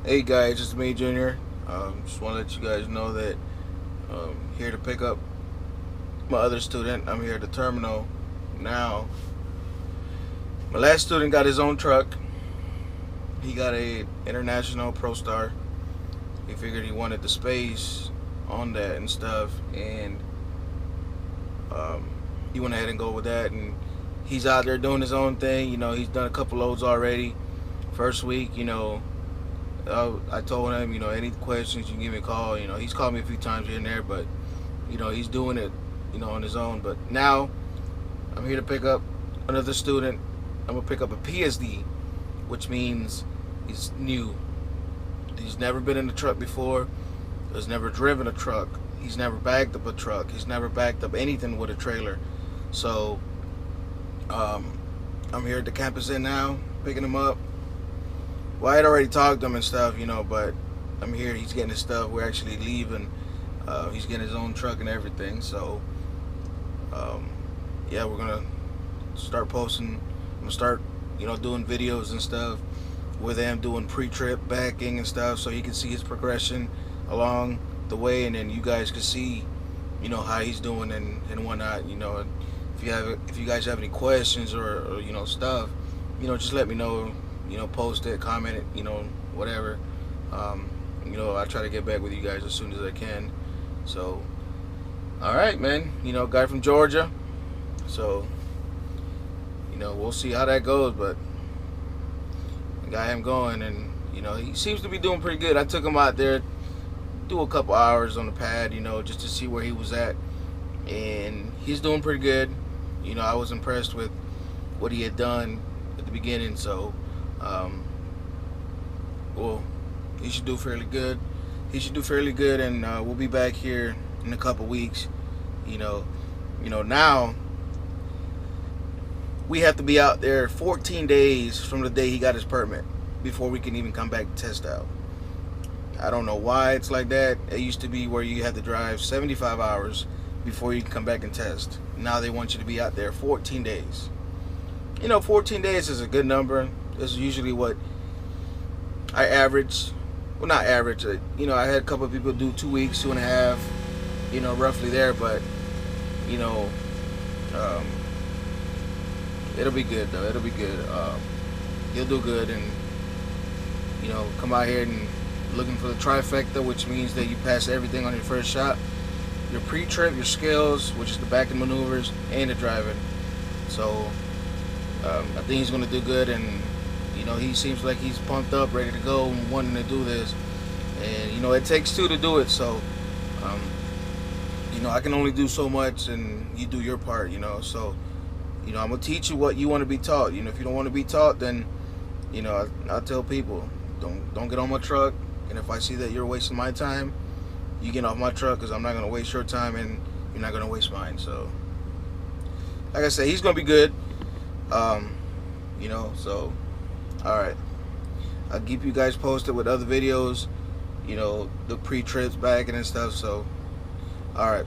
Hey guys, it's me, Junior. Just want to let you guys know that here to pick up my other student. I'm here at the terminal now. My last student got his own truck. He got a International Pro Star. He figured he wanted the space on that and stuff, and he went ahead and go with that. And he's out there doing his own thing. He's done a couple loads already. First week, I told him, any questions, you can give me a call. He's called me a few times here and there, but, he's doing it, on his own. But now, I'm here to pick up another student. I'm going to pick up a PSD, which means he's new. He's never been in a truck before. He's never driven a truck. He's never backed up a truck. He's never backed up anything with a trailer. So, I'm here at the campus now, picking him up. Well, I had already talked to him and stuff, but I'm here. He's getting his stuff. We're actually leaving. He's getting his own truck and everything. So, yeah, we're going to start posting. I'm going to start, doing videos and stuff with him, doing pre-trip backing and stuff, so he can see his progression along the way, and then you guys can see, how he's doing and whatnot. If you guys have any questions or stuff, just let me know. Post it, comment it, whatever. I try to get back with you guys as soon as I can. So, all right, man. Guy from Georgia. So, we'll see how that goes, but I got him going, and he seems to be doing pretty good. I took him out there, do a couple hours on the pad, just to see where he was at, and he's doing pretty good. I was impressed with what he had done at the beginning, so well, he should do fairly good. And we'll be back here in a couple weeks. Now we have to be out there 14 days from the day he got his permit before we can even come back to test out. I don't know why it's like that. It used to be where you had to drive 75 hours before you can come back and test. Now they want you to be out there 14 days. 14 days is a good number. This is usually what I average. Well, not average. I had a couple of people do 2 weeks, 2.5, roughly there. But, it'll be good, though. It'll be good. He'll do good, and, come out here and looking for the trifecta, which means that you pass everything on your first shot. Your pre-trip, your skills, which is the backing maneuvers, and the driving. So, I think he's going to do good, and he seems like he's pumped up, ready to go, and wanting to do this. And it takes two to do it. So, I can only do so much, and you do your part. So, I'm gonna teach you what you want to be taught. If you don't want to be taught, then I tell people, don't get on my truck. And if I see that you're wasting my time, you get off my truck, because I'm not gonna waste your time, and you're not gonna waste mine. So, like I said, he's gonna be good. So, all right, I'll keep you guys posted with other videos, the pre-trips back and stuff. So, all right.